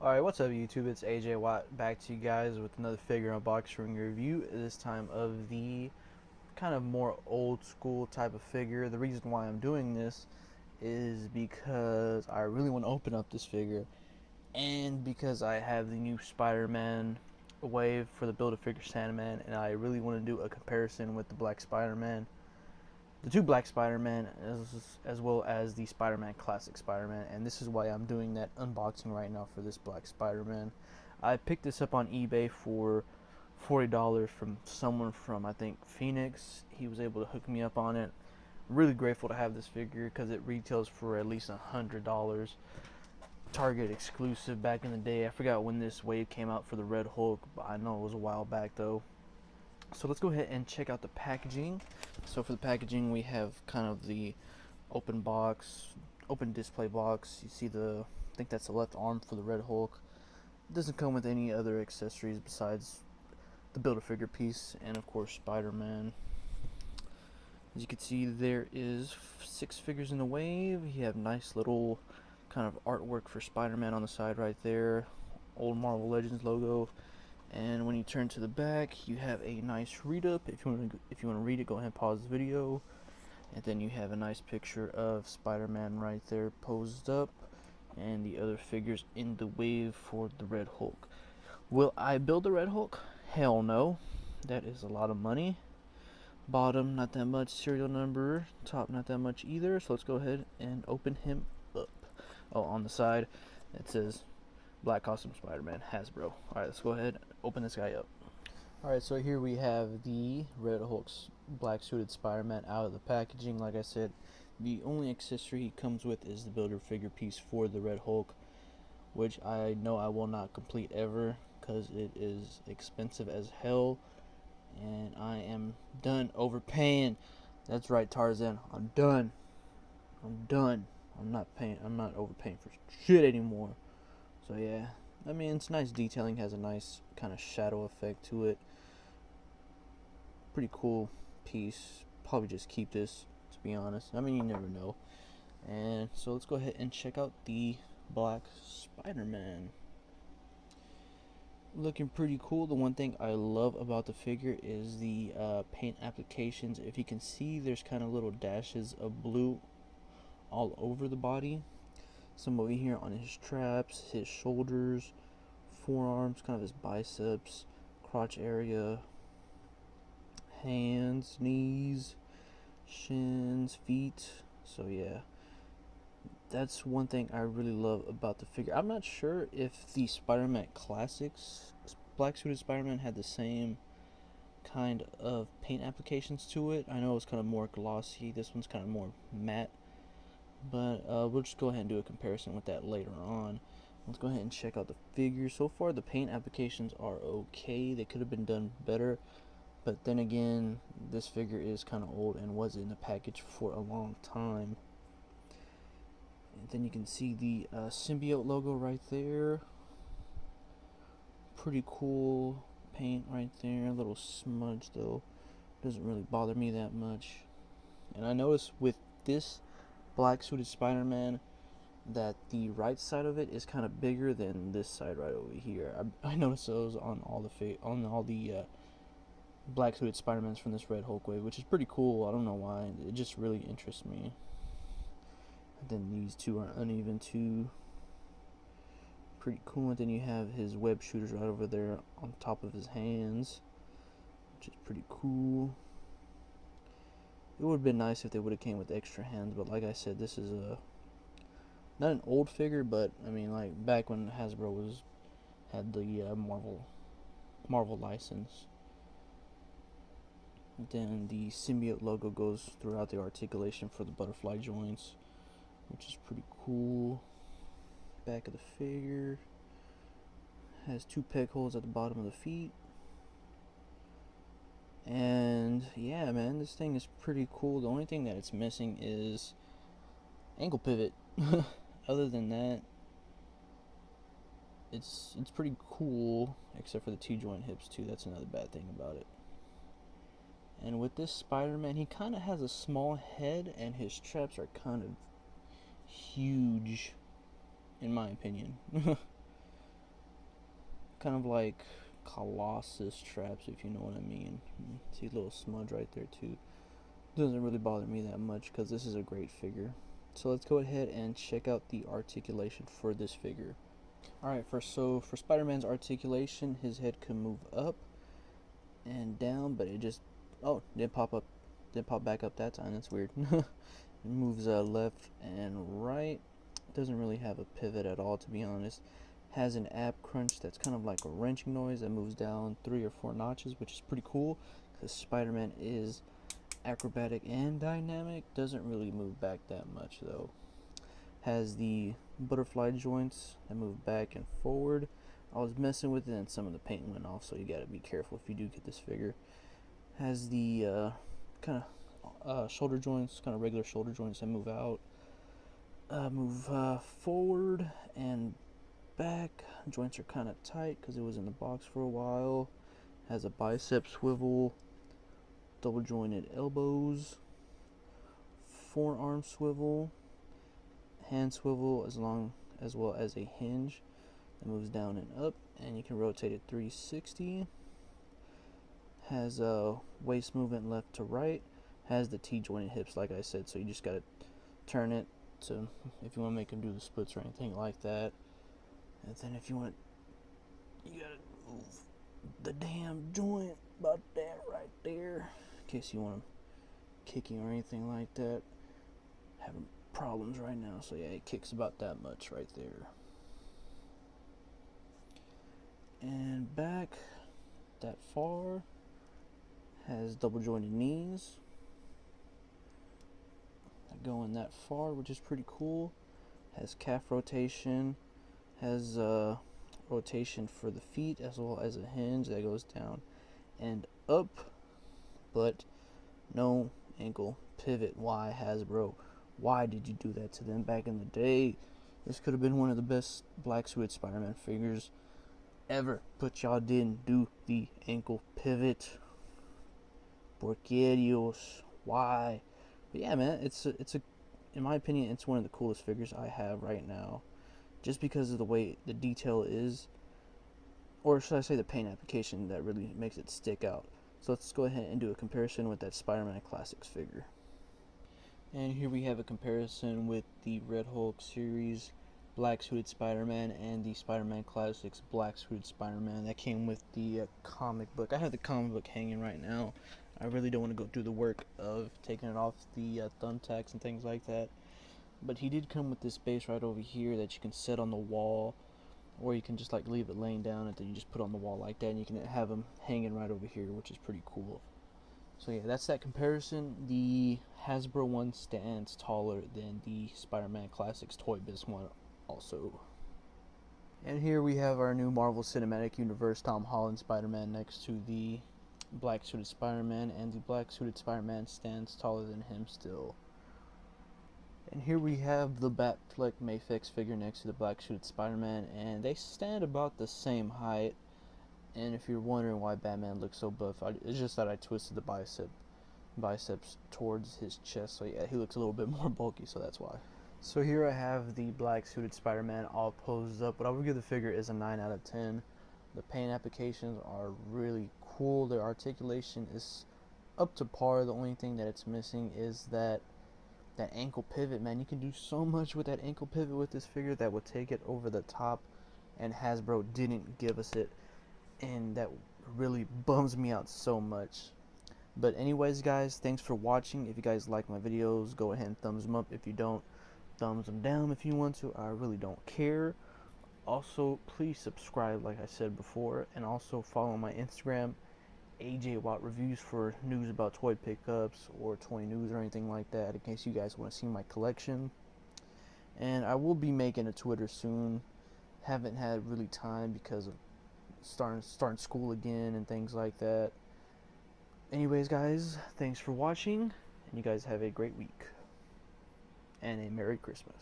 Alright, what's up YouTube? It's AJ Watt back to you guys with another figure unboxing review, this time of the kind of more old school type of figure. The reason why I'm doing this is because I really want to open up this figure, and because I have the new Spider-Man wave for the Build-A-Figure Sandman, and I really want to do a comparison with the Black Spider-Man, the two Black Spider-Man, as well as the Spider-Man Classic Spider-Man, and this is why I'm doing that unboxing right now for this Black Spider-Man. I picked this up on eBay for $40 from someone from, I think, Phoenix. He was able to hook me up on it. Really grateful to have this figure because it retails for at least $100. Target exclusive back in the day. I forgot when this wave came out for the Red Hulk, but I know it was a while back though. So let's go ahead and check out the packaging. So for the packaging, we have kind of the open box, open display box. You see I think that's the left arm for the Red Hulk. It doesn't come with any other accessories besides the Build-A-Figure piece and of course Spider-Man. As you can see, there is 6 figures in the wave. You have nice little kind of artwork for Spider-Man on the side right there. Old Marvel Legends logo. And when you turn to the back, you have a nice read up. If you want to read it, go ahead and pause the video. And then you have a nice picture of Spider-Man right there posed up, and the other figures in the wave for the Red Hulk. Will I build the Red Hulk? Hell no. That is a lot of money. Bottom, not that much. Serial number. Top, not that much either. So let's go ahead and open him up. Oh, on the side, it says Black Costume Spider-Man, Hasbro. Alright, let's go ahead and open this guy up. Alright, so here we have the Red Hulk's black suited Spider-Man out of the packaging. Like I said, the only accessory he comes with is the Build-A-Figure piece for the Red Hulk, which I know I will not complete ever because it is expensive as hell, and I am done overpaying. That's right, Tarzan. I'm done. I'm done. I'm not overpaying for shit anymore. So yeah, I mean, it's nice detailing, has a nice kind of shadow effect to it. Pretty cool piece. Probably just keep this, to be honest. I mean, you never know. And so let's go ahead and check out the Black Spider-Man. Looking pretty cool. The one thing I love about the figure is the paint applications. If you can see, there's kind of little dashes of blue all over the body. Some over here on his traps, his shoulders, forearms, kind of his biceps, crotch area, hands, knees, shins, feet. So yeah, that's one thing I really love about the figure. I'm not sure if the Spider-Man Classics black suited Spider-Man had the same kind of paint applications to it. I know it's kind of more glossy. This one's kind of more matte. But we'll just go ahead and do a comparison with that later on. Let's go ahead and check out the figure. So far, the paint applications are okay. They could have been done better. But then again, this figure is kind of old and was in the package for a long time. And then you can see the symbiote logo right there. Pretty cool paint right there. A little smudge though. Doesn't really bother me that much. And I noticed with this black suited Spider-Man that the right side of it is kind of bigger than this side right over here. I noticed those on all the black suited Spider-Mans from this Red Hulk wave, which is pretty cool. I don't know why. It just really interests me. And then these two are uneven too. Pretty cool. And then you have his web shooters right over there on top of his hands, which is pretty cool. It would have been nice if they would have came with extra hands, but like I said, this is not an old figure, but I mean, like back when Hasbro had the Marvel license. Then the symbiote logo goes throughout the articulation for the butterfly joints, which is pretty cool. Back of the figure has 2 peg holes at the bottom of the feet. And yeah, man, this thing is pretty cool. The only thing that it's missing is ankle pivot. Other than that, it's pretty cool, except for the 2-joint hips too. That's another bad thing about it. And with this Spider-Man, he kind of has a small head, and his traps are kind of huge, in my opinion. kind of like Colossus traps, if you know what I mean. See a little smudge right there too. Doesn't really bother me that much because this is a great figure. So let's go ahead and check out the articulation for this figure. Alright, for Spider-Man's articulation, his head can move up and down, but it just, oh, didn't pop back up that time. That's weird. It moves left and right. Doesn't really have a pivot at all, to be honest. Has an ab crunch that's kind of like a wrenching noise that moves down 3 or 4 notches, which is pretty cool because Spider-Man is acrobatic and dynamic. Doesn't really move back that much though. Has the butterfly joints that move back and forward. I was messing with it and some of the paint went off, so you gotta be careful if you do get this figure. Has the kind of shoulder joints, kind of regular shoulder joints that move out, move forward and back. Joints are kind of tight because it was in the box for a while. Has a bicep swivel, double jointed elbows, forearm swivel, hand swivel, as well as a hinge that moves down and up, and you can rotate it 360. Has a waist movement left to right. Has the T-jointed hips, like I said, so you just gotta turn it to, if you want to make them do the splits or anything like that. And then if you want, you gotta move the damn joint about that right there, in case you want them kicking or anything like that. Having problems right now, so yeah, it kicks about that much right there. And back that far. Has double jointed knees that go in that far, which is pretty cool. Has calf rotation. Has rotation for the feet, as well as a hinge that goes down and up, but no ankle pivot. Why, Hasbro? Why did you do that to them back in the day? This could have been one of the best black suited Spider-Man figures ever, but y'all didn't do the ankle pivot. Porque Dios, why? But yeah, man, it's a, in my opinion, it's one of the coolest figures I have right now, just because of the way the detail is, or should I say the paint application that really makes it stick out. So let's go ahead and do a comparison with that Spider-Man Classics figure. And here we have a comparison with the Red Hulk series Black Suited Spider-Man and the Spider-Man Classics Black Suited Spider-Man that came with the comic book. I have the comic book hanging right now. I really don't want to go through the work of taking it off the thumbtacks and things like that. But he did come with this base right over here that you can set on the wall, or you can just like leave it laying down and then you just put on the wall like that, and you can have him hanging right over here, which is pretty cool. So yeah, that's that comparison. The Hasbro one stands taller than the Spider-Man Classics Toy Biz one also. And here we have our new Marvel Cinematic Universe Tom Holland Spider-Man next to the Black Suited Spider-Man, and the Black Suited Spider-Man stands taller than him still. And here we have the Batfleck Mafex figure next to the Black Suited Spider-Man, and they stand about the same height. And if you're wondering why Batman looks so buff, it's just that I twisted the biceps towards his chest, so yeah, he looks a little bit more bulky, so that's why. So here I have the Black Suited Spider-Man all posed up. What I would give the figure is a 9 out of 10. The paint applications are really cool. Their articulation is up to par. The only thing that it's missing is that ankle pivot, man. You can do so much with that ankle pivot with this figure that would take it over the top, and Hasbro didn't give us it, and that really bums me out so much. But anyways, guys, thanks for watching. If you guys like my videos, go ahead and thumbs them up. If you don't, thumbs them down if you want to. I really don't care. Also, please subscribe like I said before, and also follow my Instagram, AJ Watt Reviews, for news about toy pickups or toy news or anything like that, in case you guys want to see my collection. And I will be making a Twitter soon. Haven't had really time because of starting school again and things like that. Anyways, guys, thanks for watching, and you guys have a great week and a Merry Christmas.